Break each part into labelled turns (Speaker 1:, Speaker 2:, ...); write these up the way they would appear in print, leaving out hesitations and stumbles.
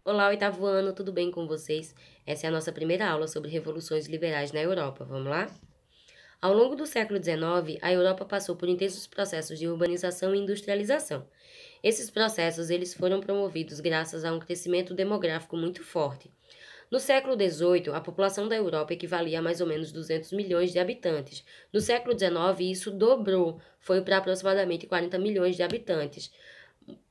Speaker 1: Olá, oitavo ano, tudo bem com vocês? Essa é a nossa primeira aula sobre revoluções liberais na Europa, vamos lá? Ao longo do século XIX, a Europa passou por intensos processos de urbanização e industrialização. Esses processos eles foram promovidos graças a um crescimento demográfico muito forte. No século XVIII, a população da Europa equivalia a mais ou menos 200 milhões de habitantes. No século XIX, isso dobrou, foi para aproximadamente 40 milhões de habitantes.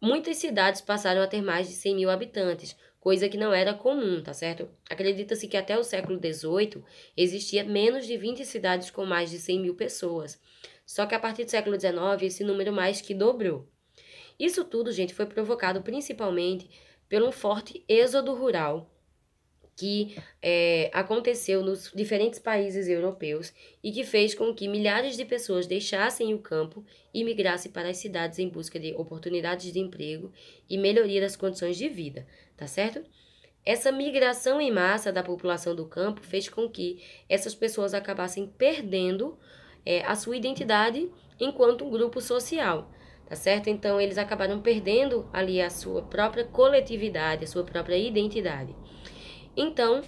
Speaker 1: Muitas cidades passaram a ter mais de 100 mil habitantes, coisa que não era comum, tá certo? Acredita-se que até o século XVIII existia menos de 20 cidades com mais de 100 mil pessoas. Só que a partir do século XIX esse número mais que dobrou. Isso tudo, gente, foi provocado principalmente por um forte êxodo rural que aconteceu nos diferentes países europeus e que fez com que milhares de pessoas deixassem o campo e migrassem para as cidades em busca de oportunidades de emprego e melhoria das condições de vida, tá certo? Essa migração em massa da população do campo fez com que essas pessoas acabassem perdendo a sua identidade enquanto um grupo social, tá certo? Então, eles acabaram perdendo ali a sua própria coletividade, a sua própria identidade. Então,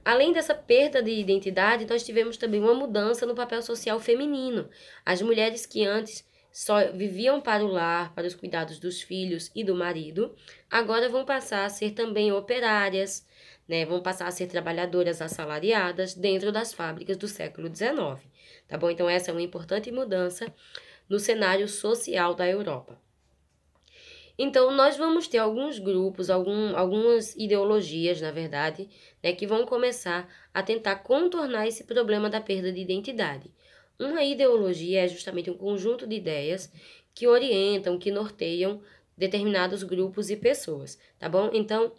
Speaker 1: além dessa perda de identidade, nós tivemos também uma mudança no papel social feminino. As mulheres que antes só viviam para o lar, para os cuidados dos filhos e do marido, agora vão passar a ser também operárias, né? Vão passar a ser trabalhadoras assalariadas dentro das fábricas do século XIX, tá bom? Então, essa é uma importante mudança no cenário social da Europa. Então, nós vamos ter alguns grupos, algumas ideologias, na verdade, né, que vão começar a tentar contornar esse problema da perda de identidade. Uma ideologia é justamente um conjunto de ideias que orientam, que norteiam determinados grupos e pessoas, tá bom? Então,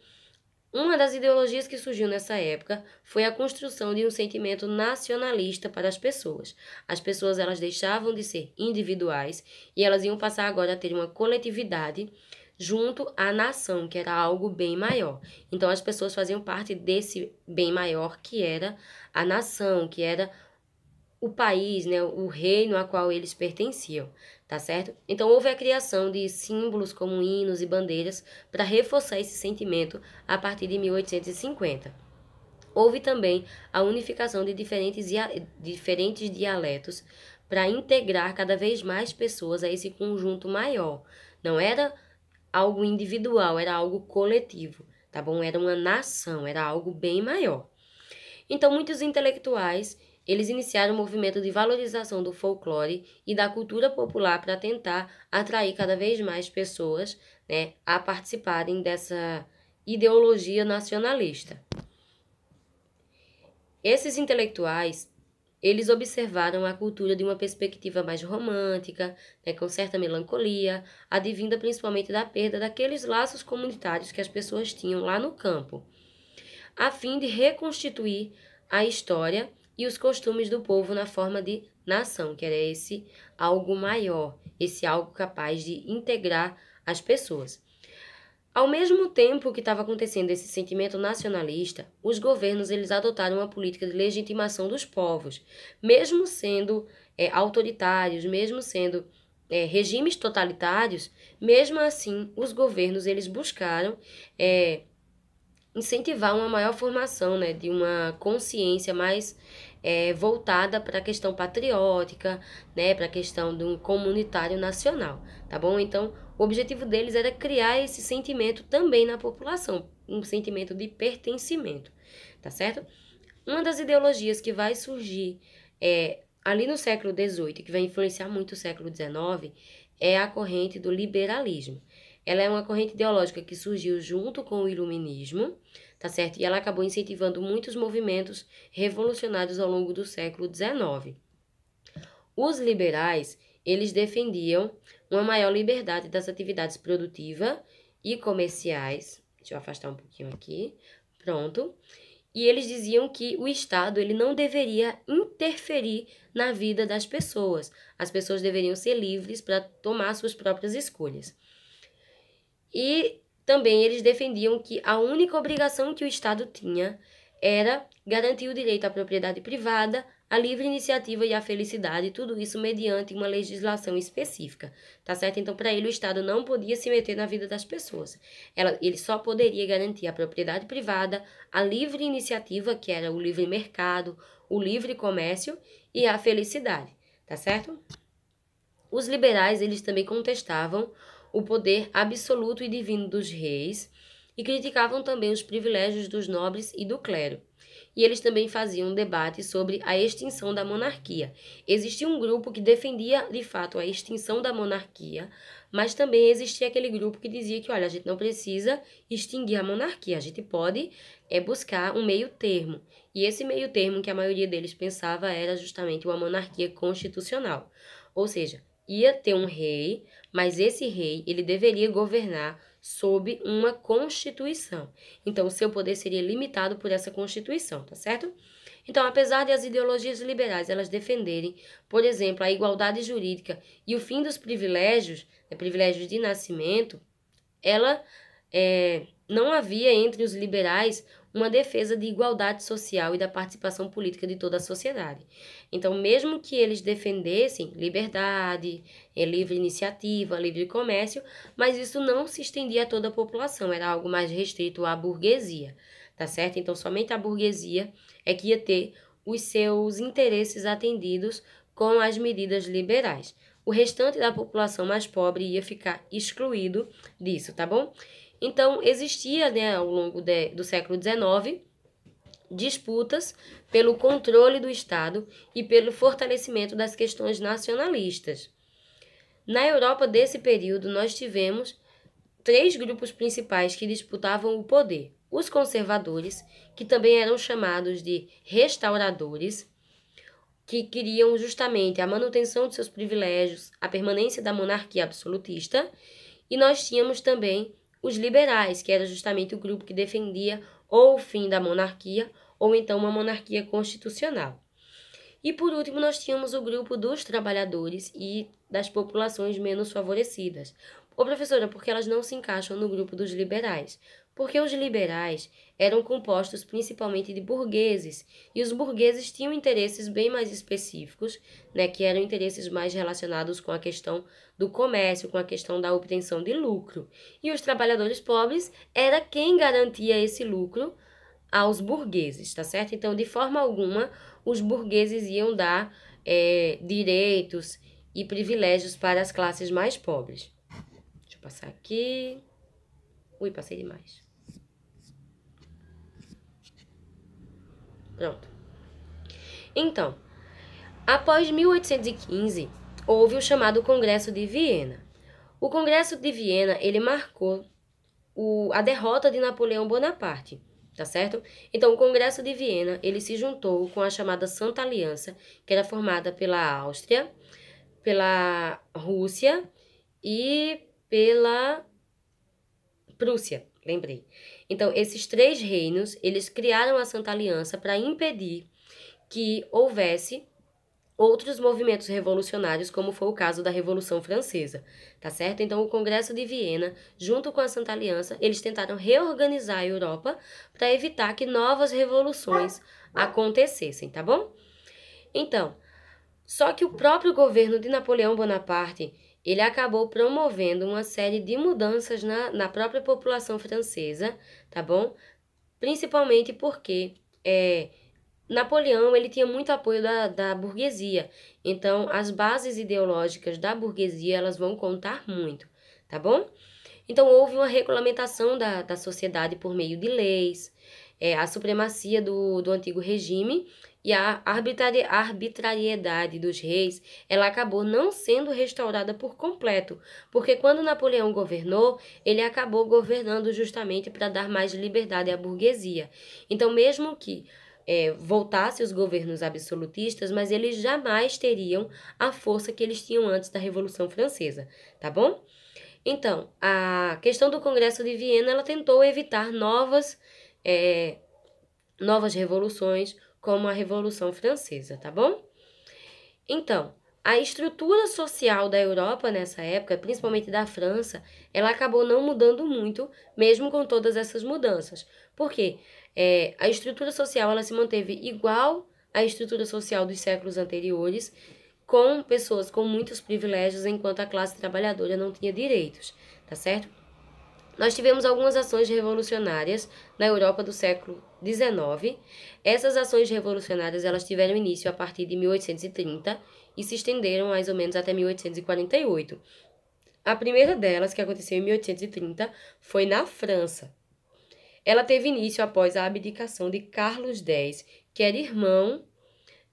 Speaker 1: uma das ideologias que surgiu nessa época foi a construção de um sentimento nacionalista para as pessoas. As pessoas elas deixavam de ser individuais e elas iam passar agora a ter uma coletividade junto à nação, que era algo bem maior. Então as pessoas faziam parte desse bem maior que era a nação, que era o país, né, o reino a qual eles pertenciam, tá certo? Então houve a criação de símbolos como hinos e bandeiras para reforçar esse sentimento a partir de 1850. Houve também a unificação de diferentes dialetos para integrar cada vez mais pessoas a esse conjunto maior. Não era algo individual, era algo coletivo, tá bom? Era uma nação, era algo bem maior. Então, muitos intelectuais, eles iniciaram um movimento de valorização do folclore e da cultura popular para tentar atrair cada vez mais pessoas, né, a participarem dessa ideologia nacionalista. Esses intelectuais, eles observaram a cultura de uma perspectiva mais romântica, né, com certa melancolia, advinda principalmente da perda daqueles laços comunitários que as pessoas tinham lá no campo, a fim de reconstituir a história e os costumes do povo na forma de nação, que era esse algo maior, esse algo capaz de integrar as pessoas. Ao mesmo tempo que estava acontecendo esse sentimento nacionalista, os governos eles adotaram uma política de legitimação dos povos, mesmo sendo autoritários, mesmo sendo regimes totalitários, mesmo assim os governos eles buscaram incentivar uma maior formação, né, de uma consciência mais voltada para a questão patriótica, né, para a questão de um comunitário nacional, tá bom? Então, o objetivo deles era criar esse sentimento também na população, um sentimento de pertencimento, tá certo? Uma das ideologias que vai surgir ali no século XVIII, que vai influenciar muito o século XIX, é a corrente do liberalismo. Ela é uma corrente ideológica que surgiu junto com o iluminismo, tá certo? E ela acabou incentivando muitos movimentos revolucionários ao longo do século XIX. Os liberais, eles defendiam uma maior liberdade das atividades produtivas e comerciais. Deixa eu afastar um pouquinho aqui. Pronto. E eles diziam que o Estado ele não deveria interferir na vida das pessoas. As pessoas deveriam ser livres para tomar suas próprias escolhas. E também eles defendiam que a única obrigação que o Estado tinha era garantir o direito à propriedade privada, a livre iniciativa e a felicidade, tudo isso mediante uma legislação específica, tá certo? Então, para ele, o Estado não podia se meter na vida das pessoas. Ele só poderia garantir a propriedade privada, a livre iniciativa, que era o livre mercado, o livre comércio e a felicidade, tá certo? Os liberais, eles também contestavam o poder absoluto e divino dos reis e criticavam também os privilégios dos nobres e do clero. E eles também faziam um debate sobre a extinção da monarquia. Existia um grupo que defendia, de fato, a extinção da monarquia, mas também existia aquele grupo que dizia que, olha, a gente não precisa extinguir a monarquia, a gente pode buscar um meio termo. E esse meio termo que a maioria deles pensava era justamente uma monarquia constitucional. Ou seja, ia ter um rei, mas esse rei, ele deveria governar sob uma constituição. Então, o seu poder seria limitado por essa constituição, tá certo? Então, apesar de as ideologias liberais elas defenderem, por exemplo, a igualdade jurídica e o fim dos privilégios, privilégios de nascimento, não havia entre os liberais uma defesa de igualdade social e da participação política de toda a sociedade. Então, mesmo que eles defendessem liberdade, livre iniciativa, livre comércio, mas isso não se estendia a toda a população, era algo mais restrito à burguesia, tá certo? Então, somente a burguesia é que ia ter os seus interesses atendidos com as medidas liberais. O restante da população mais pobre ia ficar excluído disso, tá bom? Então, existia, ao longo do século XIX, disputas pelo controle do Estado e pelo fortalecimento das questões nacionalistas. Na Europa desse período, nós tivemos 3 grupos principais que disputavam o poder. Os conservadores, que também eram chamados de restauradores, que queriam justamente a manutenção de seus privilégios, a permanência da monarquia absolutista, e nós tínhamos também os liberais, que era justamente o grupo que defendia ou o fim da monarquia ou então uma monarquia constitucional. E por último, nós tínhamos o grupo dos trabalhadores e das populações menos favorecidas. Ô professora, por que elas não se encaixam no grupo dos liberais? Porque os liberais eram compostos principalmente de burgueses, e os burgueses tinham interesses bem mais específicos, que eram interesses mais relacionados com a questão do comércio, com a questão da obtenção de lucro. E os trabalhadores pobres era quem garantia esse lucro aos burgueses, tá certo? Então, de forma alguma, os burgueses iam dar direitos e privilégios para as classes mais pobres. Deixa eu passar aqui. Ui, passei demais. Pronto. Então, após 1815, houve o chamado Congresso de Viena. O Congresso de Viena, ele marcou a derrota de Napoleão Bonaparte, tá certo? Então, o Congresso de Viena, ele se juntou com a chamada Santa Aliança, que era formada pela Áustria, pela Rússia e pela Prússia, lembrei. Então, esses 3 reinos, eles criaram a Santa Aliança para impedir que houvesse outros movimentos revolucionários, como foi o caso da Revolução Francesa, tá certo? Então, o Congresso de Viena, junto com a Santa Aliança, eles tentaram reorganizar a Europa para evitar que novas revoluções acontecessem, tá bom? Então, só que o próprio governo de Napoleão Bonaparte, ele acabou promovendo uma série de mudanças na própria população francesa, tá bom? Principalmente porque Napoleão, ele tinha muito apoio da burguesia. Então, as bases ideológicas da burguesia, elas vão contar muito, tá bom? Então, houve uma regulamentação da sociedade por meio de leis, a supremacia do antigo regime e a arbitrariedade dos reis, ela acabou não sendo restaurada por completo, porque quando Napoleão governou, ele acabou governando justamente para dar mais liberdade à burguesia. Então, mesmo que voltasse os governos absolutistas, mas eles jamais teriam a força que eles tinham antes da Revolução Francesa, tá bom? Então, a questão do Congresso de Viena, ela tentou evitar novas revoluções, como a Revolução Francesa, tá bom? Então, a estrutura social da Europa nessa época, principalmente da França, ela acabou não mudando muito, mesmo com todas essas mudanças. Por quê? A estrutura social ela se manteve igual a estrutura social dos séculos anteriores, com pessoas com muitos privilégios, enquanto a classe trabalhadora não tinha direitos, tá certo? Nós tivemos algumas ações revolucionárias na Europa do século XIX. Essas ações revolucionárias elas tiveram início a partir de 1830 e se estenderam mais ou menos até 1848. A primeira delas, que aconteceu em 1830, foi na França. Ela teve início após a abdicação de Carlos X, que era irmão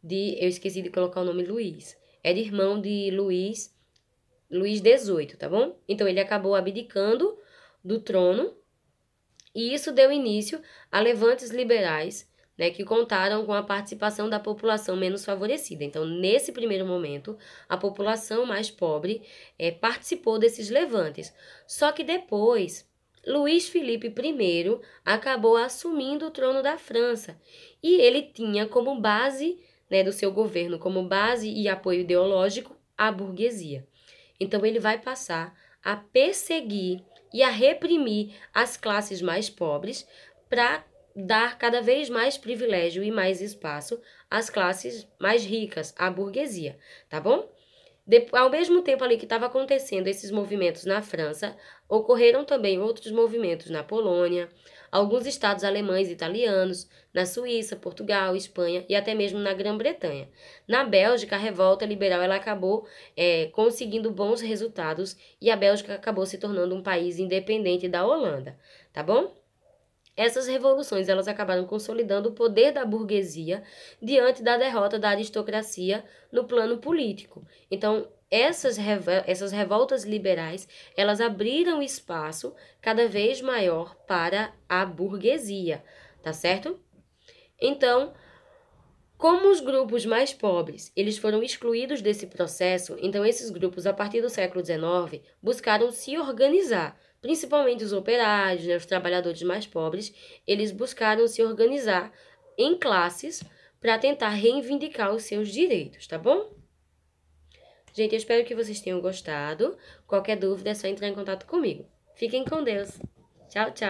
Speaker 1: de... Eu esqueci de colocar o nome Luís. Era irmão de Luís XVIII, tá bom? Então, ele acabou abdicando do trono e isso deu início a levantes liberais, né, que contaram com a participação da população menos favorecida. Então, nesse primeiro momento, a população mais pobre participou desses levantes. Só que depois, Luís Filipe I acabou assumindo o trono da França e ele tinha como base, né, do seu governo, como base e apoio ideológico, a burguesia. Então, ele vai passar a perseguir e a reprimir as classes mais pobres para dar cada vez mais privilégio e mais espaço às classes mais ricas, à burguesia, tá bom? Ao mesmo tempo ali que estava acontecendo esses movimentos na França, ocorreram também outros movimentos na Polônia, alguns estados alemães e italianos, na Suíça, Portugal, Espanha e até mesmo na Grã-Bretanha. Na Bélgica, a revolta liberal ela acabou conseguindo bons resultados e a Bélgica acabou se tornando um país independente da Holanda, tá bom? Essas revoluções elas acabaram consolidando o poder da burguesia diante da derrota da aristocracia no plano político. Então, essas revoltas liberais, elas abriram espaço cada vez maior para a burguesia, tá certo? Então, como os grupos mais pobres, eles foram excluídos desse processo, então esses grupos, a partir do século XIX, buscaram se organizar. Principalmente os operários, né, os trabalhadores mais pobres, eles buscaram se organizar em classes para tentar reivindicar os seus direitos, tá bom? Gente, eu espero que vocês tenham gostado. Qualquer dúvida é só entrar em contato comigo. Fiquem com Deus. Tchau, tchau.